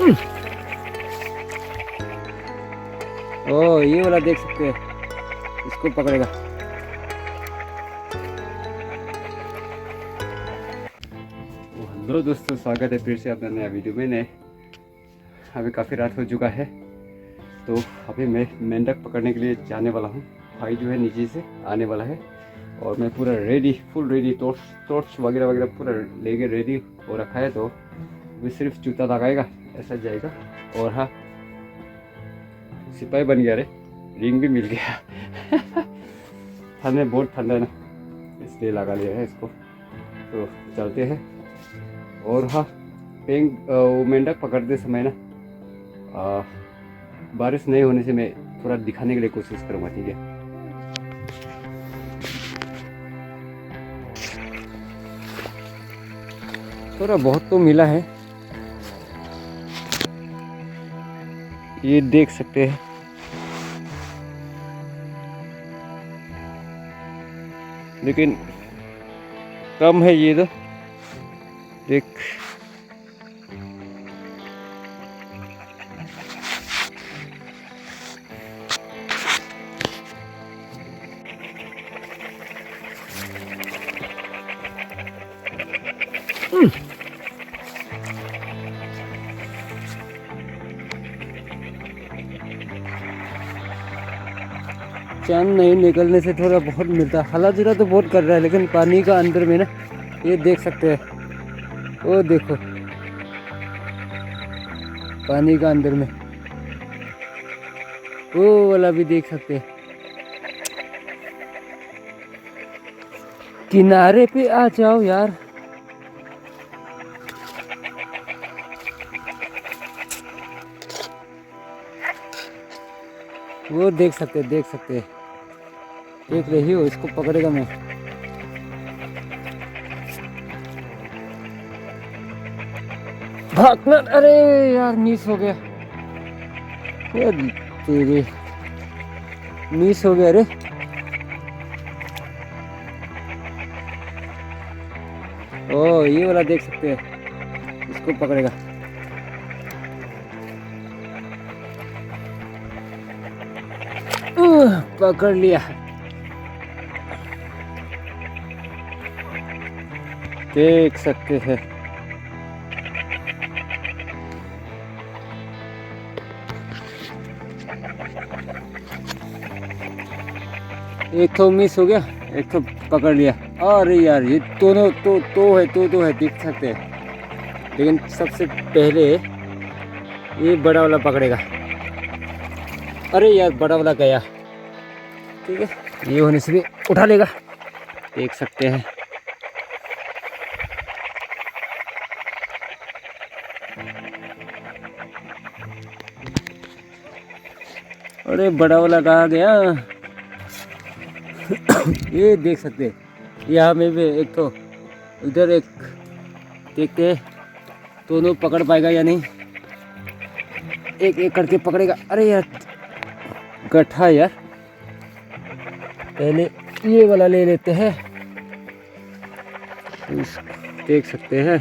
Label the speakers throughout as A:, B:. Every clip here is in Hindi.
A: ओ ये वाला देख सकते हैं, इसको पकड़ेगा। हेलो दोस्तों, स्वागत है फिर से अपना नया वीडियो में। अभी काफ़ी रात हो चुका है, तो अभी मैं मेंढक पकड़ने के लिए जाने वाला हूँ। भाई जो है नीचे से आने वाला है और मैं पूरा रेडी, फुल रेडी, टॉर्च वगैरह वगैरह पूरा लेके रेडी हो रखा है। तो अभी सिर्फ जूता लगाएगा, ऐसा जाएगा। और हाँ, सिपाही बन गया रे, रिंग भी मिल गया। ठंड बहुत ठंडा है ना, इसलिए लगा लिया है इसको। तो चलते हैं। और हाँ, वो मेंढक पकड़ते समय ना बारिश नहीं होने से मैं थोड़ा दिखाने के लिए कोशिश करूँगा, ठीक है। थोड़ा बहुत तो मिला है, ये देख सकते हैं। लेकिन कम है ये तो, देख। चांद नहीं निकलने से थोड़ा बहुत मिलता है। हला जुला तो बहुत कर रहा है, लेकिन पानी का अंदर में ना, ये देख सकते हैं। वो देखो, पानी का अंदर में वो वाला भी देख सकते हैं। किनारे पे आ जाओ यार। वो देख सकते, देख सकते, देख रही हो, इसको पकड़ेगा मैं। भागना, अरे यार मिस हो गया, ये तेरे मिस हो गया रे। ओ ये वाला देख सकते हैं, इसको पकड़ेगा। पकड़ लिया, देख सकते हैं। एक तो मिस हो गया, एक तो पकड़ लिया। अरे यार, ये दोनों तो है, देख सकते हैं। लेकिन सबसे पहले ये बड़ा वाला पकड़ेगा। अरे यार, बड़ा वाला गया, ठीक है। ये होने से भी उठा लेगा, देख सकते हैं। अरे बड़ा वाला कहाँ गया? ये देख सकते हैं। यहाँ में भी एक तो, इधर एक, देखते हैं दोनों पकड़ पाएगा या नहीं। एक एक करके पकड़ेगा। अरे यार, गट्ठा यार, पहले ये वाला ले लेते हैं। देख सकते हैं।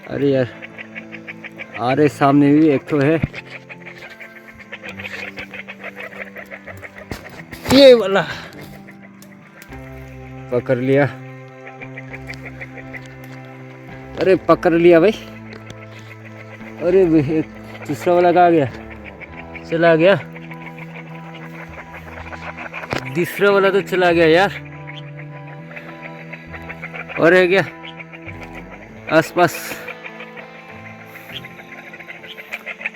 A: अरे यार, अरे सामने भी एक तो है, ये वाला पकड़ लिया। अरे पकड़ लिया भाई। अरे दूसरा वाला कहाँ गया? चला गया, दूसरा वाला तो चला गया यार। और है क्या आसपास?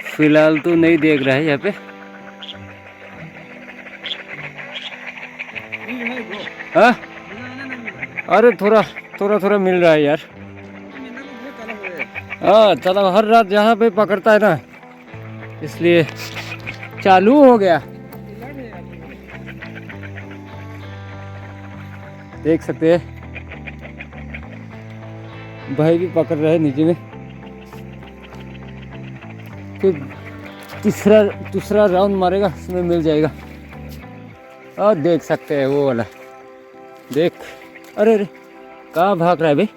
A: फिलहाल तो नहीं देख रहा है यहाँ पे। हाँ, अरे थोड़ा मिल रहा है यार। हाँ चलो, हर रात जहाँ पे पकड़ता है ना, इसलिए चालू हो गया। देख सकते हैं, भाई भी पकड़ रहे हैं नीचे में। फिर दूसरा राउंड मारेगा, उसमें मिल जाएगा। और देख सकते हैं वो वाला, देख। अरे अरे, कहाँ भाग रहा है भाई?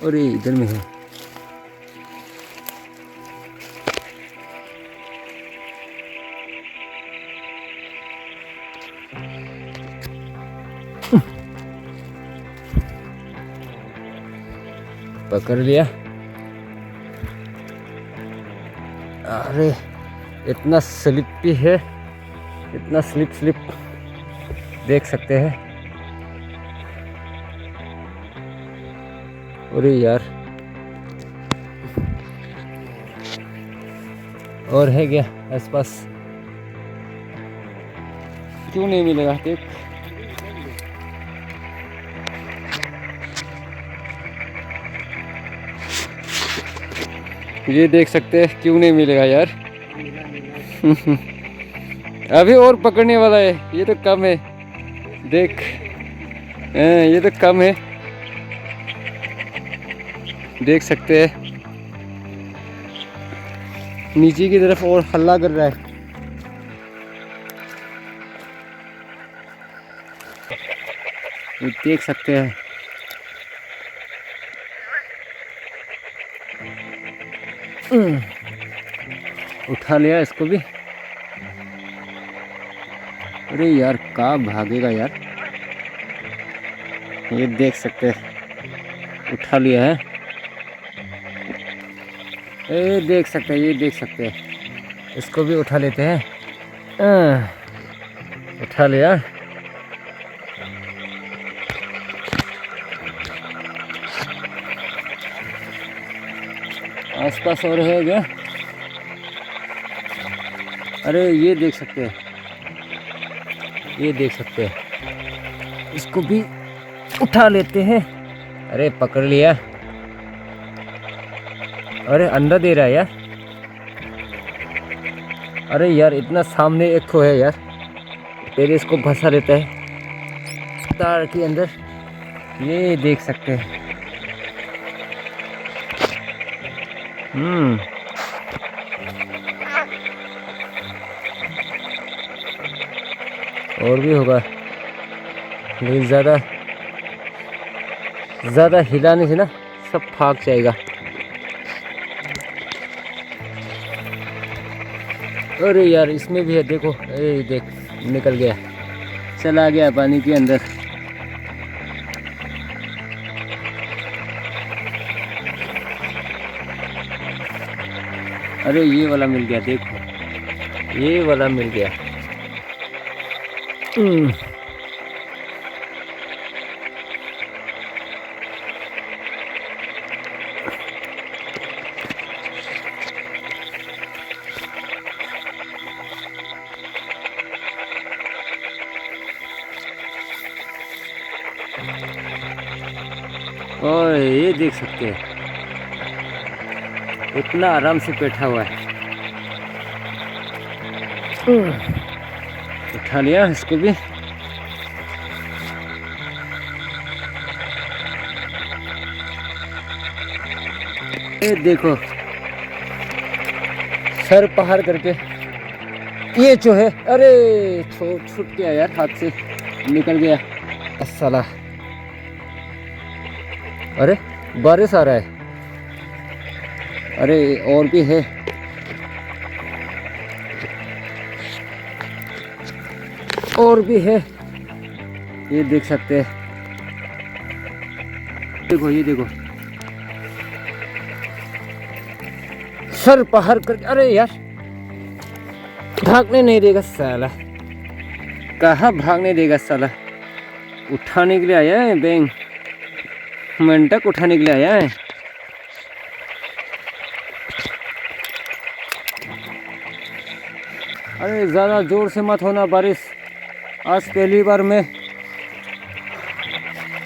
A: और ये इधर में है। पकड़ लिया। अरे इतना स्लिपी है, इतना स्लिप देख सकते हैं। अरे यार, और है क्या आसपास? क्यों नहीं मिलेगा? देख, ये देख सकते हैं, क्यों नहीं मिलेगा यार? अभी और पकड़ने वाला है, ये तो कम है। देख, ये तो कम है, देख सकते हैं। नीचे की तरफ और हल्ला कर रहा है। ये देख सकते हैं। उठा लिया इसको भी। अरे यार, कहाँ भागेगा यार? ये देख सकते हैं, उठा लिया है। ये देख सकते हैं, ये देख सकते हैं। इसको भी उठा लेते हैं। उठा लिया। आसपास और है क्या? अरे ये देख सकते हैं, ये देख सकते हैं। इसको भी उठा लेते हैं। अरे पकड़ लिया। अरे अंडा दे रहा है यार। अरे यार, इतना सामने एक खो है यार। पहले इसको फंसा देता है तार के अंदर। ये देख सकते हैं। और भी होगा, लेकिन ज़्यादा हिलाने से ना सब भाग जाएगा। अरे यार, इसमें भी है, देखो। ये देख, निकल गया, चला गया पानी के अंदर। अरे ये वाला मिल गया, देखो, ये वाला मिल गया। और ये देख सकते हैं, इतना आराम से बैठा हुआ है। उठा लिया इसको भी। ये देखो, सर पहाड़ करके ये जो है। अरे छूट गया यार, हाथ से निकल गया साला। अरे बारिश आ रहा है। अरे और भी है। और भी है, ये देख सकते हैं। देखो, ये देखो, सर पहाड़ कर। अरे यार, भागने नहीं देगा साला। कहाँ भागने देगा साला? उठाने के लिए आया है बैंग, मेंढक उठाने के लिए आया है। अरे ज़्यादा जोर से मत होना बारिश। आज पहली बार मैं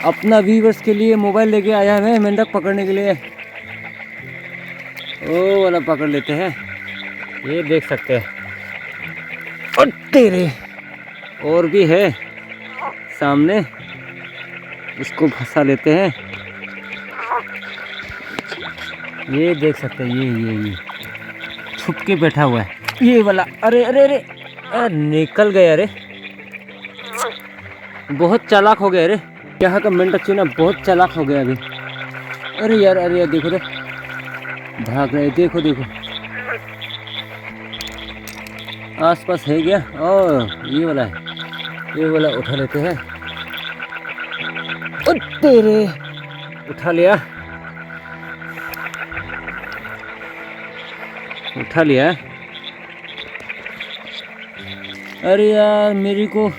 A: अपना व्यूअर्स के लिए मोबाइल लेके आया है मेंढक पकड़ने के लिए। ओ वाला पकड़ लेते हैं, ये देख सकते हैं। और तेरे और भी है सामने, इसको फंसा लेते हैं। ये देख सकते हैं, ये छुप के बैठा हुआ है ये वाला। अरे अरे अरे, निकल गया। अरे बहुत चालाक हो गया। अरे यहाँ का मेंढक चूना बहुत चालाक हो गया अभी।
B: अरे यार देखो तो भाग रहे, देखो देखो आसपास है क्या। ओह ये वाला है, ये वाला उठा लेते हैं। ओ तेरे, उठा लिया, उठा लिया। अरे यार मेरे को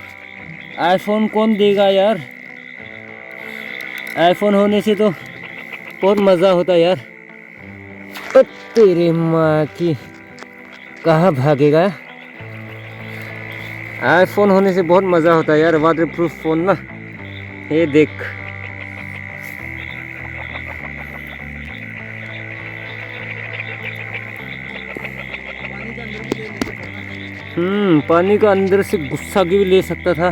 B: आईफोन कौन देगा यार, आईफोन होने से तो बहुत मज़ा होता यार। ओ तेरे माँ की, कहाँ भागेगा। आईफोन होने से बहुत मज़ा होता है यार, वाटर प्रूफ फ़ोन ना। ये देख, पानी का अंदर से गुस्सा की भी ले सकता था।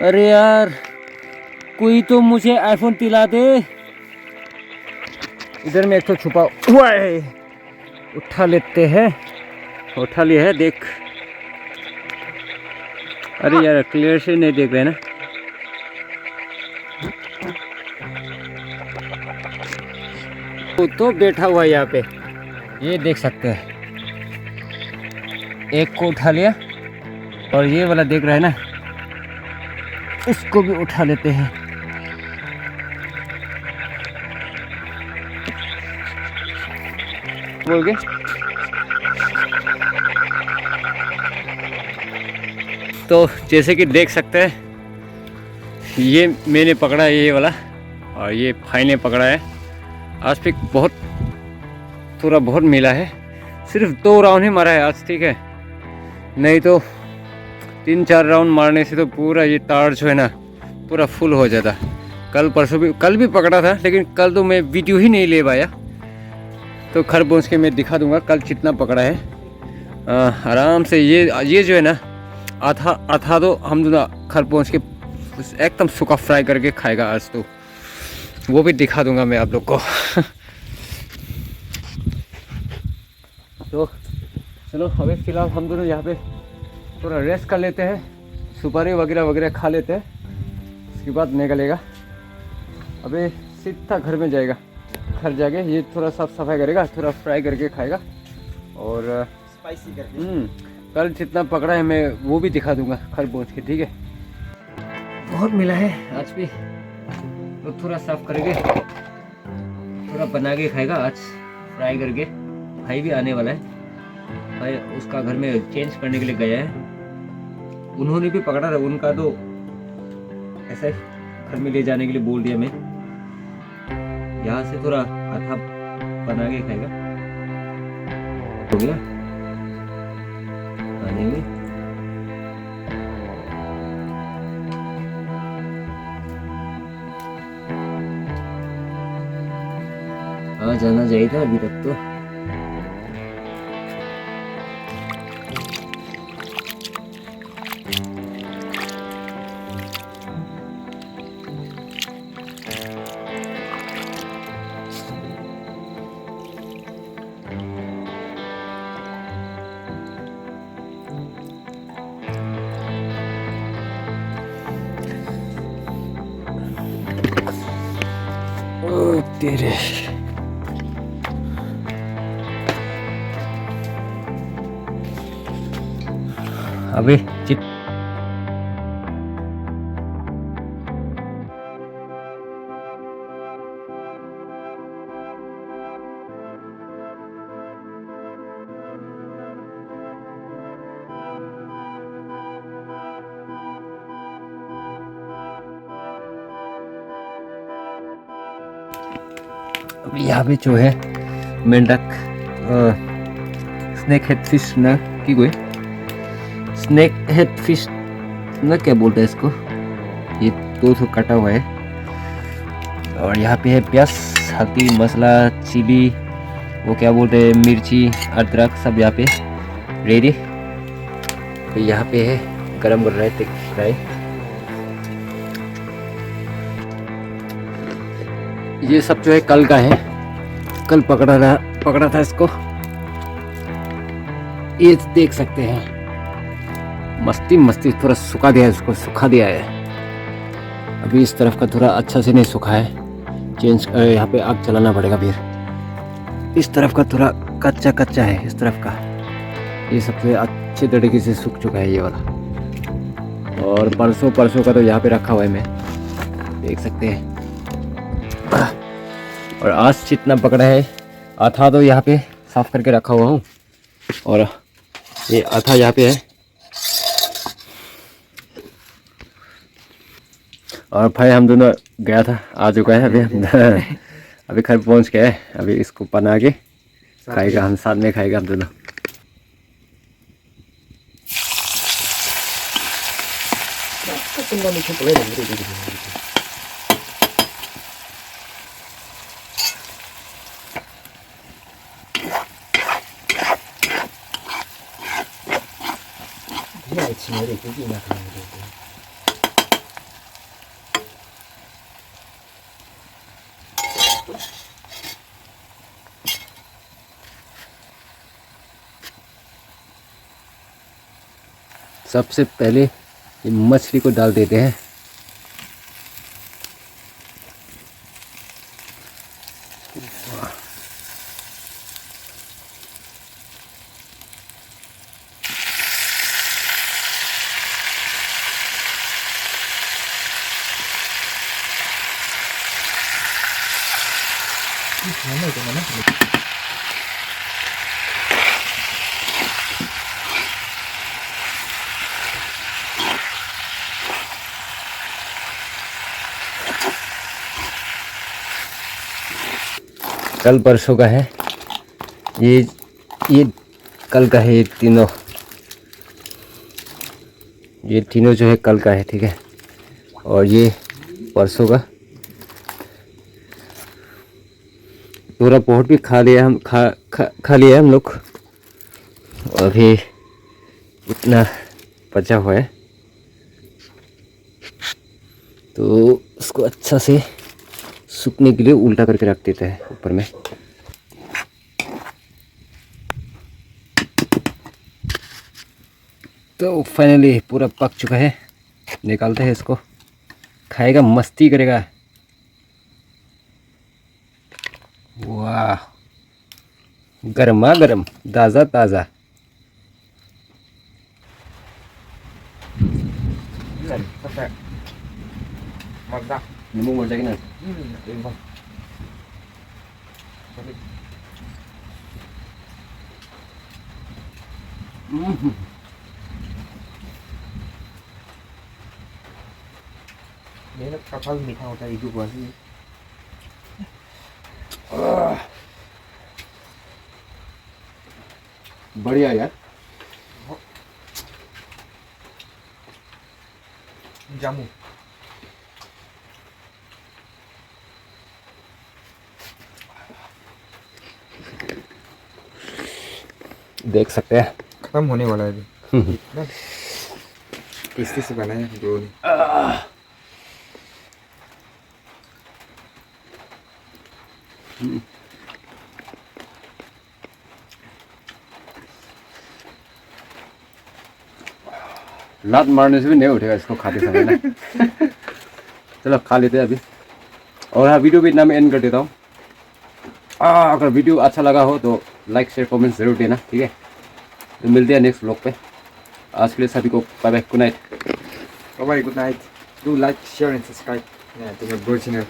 B: अरे यार कोई तो मुझे आईफोन दिला दे। इधर में एक तो छुपा हुआ है, उठा लेते हैं। उठा लिया है, देख। अरे यार क्लियर से नहीं देख रहे ना। तो बैठा हुआ है यहाँ पे, ये देख सकते हैं। एक को उठा लिया और ये वाला देख रहा है ना, इसको भी उठा लेते हैं। बोल के तो जैसे कि देख सकते हैं, ये मैंने पकड़ा है ये वाला, और ये भाई ने पकड़ा है। आज भी थोड़ा बहुत मिला है। सिर्फ 2 राउंड ही मारा है आज, ठीक है। नहीं तो 3-4 राउंड मारने से तो पूरा ये तार जो है ना पूरा फुल हो जाता। कल भी पकड़ा था, लेकिन कल तो मैं वीडियो ही नहीं ले पाया। तो घर पहुँच के मैं दिखा दूंगा कल कितना पकड़ा है। आराम से ये जो है ना आधा तो हम दोनों घर पहुँच के एकदम सूखा फ्राई करके खाएगा आज, तो वो भी दिखा दूंगा मैं आप लोग को। तो चलो अभी फ़िलहाल हम दोनों यहाँ पे थोड़ा रेस्ट कर लेते हैं, सुपारी वगैरह खा लेते हैं, उसके बाद निकलेगा। अभी सीधा घर में जाएगा, घर जाके ये थोड़ा साफ सफाई करेगा, थोड़ा फ्राई करके खाएगा और स्पाइसी करके। कल जितना पकड़ा है मैं वो भी दिखा दूंगा घर पहुँच के, ठीक है। बहुत मिला है आज भी, तो थोड़ा साफ करके थोड़ा बना के खाएगा आज, फ्राई करके। भाई भी आने वाला है, भाई उसका घर में चेंज करने के लिए गया है। उन्होंने भी पकड़ा था, उनका तो ऐसा घर में ले जाने के लिए बोल दिया मैं। यहाँ से थोड़ा आधा बना के खाएगा, हो गया आने में। आ जाना चाहिए था अभी तक तो। ओ तेरे, अबे यहाँ पे जो है मेंढक, स्नेक हेड फिश ना की कोई स्नेक हेड फिश ना क्या बोलते हैं इसको, ये 2 कटा हुआ है। और यहाँ पे है प्याज, हल्दी, मसाला, चिली, वो क्या बोलते हैं, मिर्ची, अदरक, सब यहाँ पे रेडी। तो यहाँ पे है गरम कर रहे थे फ्राई। ये सब जो है कल का है, कल पकड़ा था इसको। ये देख सकते हैं, मस्ती थोड़ा सुखा दिया है, इसको सुखा दिया है। अभी इस तरफ का थोड़ा अच्छा से नहीं सुखा है, चेंज यहाँ पे आग चलाना पड़ेगा फिर। इस तरफ का थोड़ा कच्चा कच्चा है, इस तरफ का ये सबसे अच्छे तरीके से सूख चुका है ये वाला। और परसों का तो यहाँ पे रखा हुआ है, मैं देख सकते हैं। और आज जितना पकड़ा है आथा तो यहाँ पे साफ करके रखा हुआ हूँ, और ये आथा यहाँ पे है। और भाई हम दोनों गया था, आ चुका है अभी हम अभी घर पहुँच गए। अभी इसको बना के खाएगा, हम साथ में खाएगा हम दोनों। सबसे पहले ये मछली को डाल देते हैं। कल परसों का है ये कल का है, ये तीनों जो है कल का है, ठीक है। और ये परसों का पूरा पोट भी खा लिया हम, खा लिया हम लोग। और अभी इतना बचा हुआ है, तो उसको अच्छा से सूखने के लिए उल्टा करके रख देते हैं ऊपर में। तो फाइनली पूरा पक चुका है, निकालते हैं इसको, खाएगा मस्ती करेगा। वाह, गरमा गरम ताज़ा ताज़ा। Nemu mau lagi nih.
C: ये ना कपाल मीठा होता है, इधर बाजी
B: बढ़िया यार,
C: जामू।
B: देख सकते हैं
C: खत्म होने वाला है अभी। इतना टेस्टी से बना है जो
B: लात मारने से भी नहीं उठेगा इसको खाते समय ना। चलो खा लेते हैं अभी। और हाँ, वीडियो भी इतना मैं एंड कर देता हूँ। अगर वीडियो अच्छा लगा हो तो लाइक शेयर कमेंट जरूर देना, ठीक है। तो मिलते हैं नेक्स्ट व्लॉग पे। आज के लिए सभी को bye bye, good night.
C: Bye bye, good night. Do like, share and subscribe to my bro channel.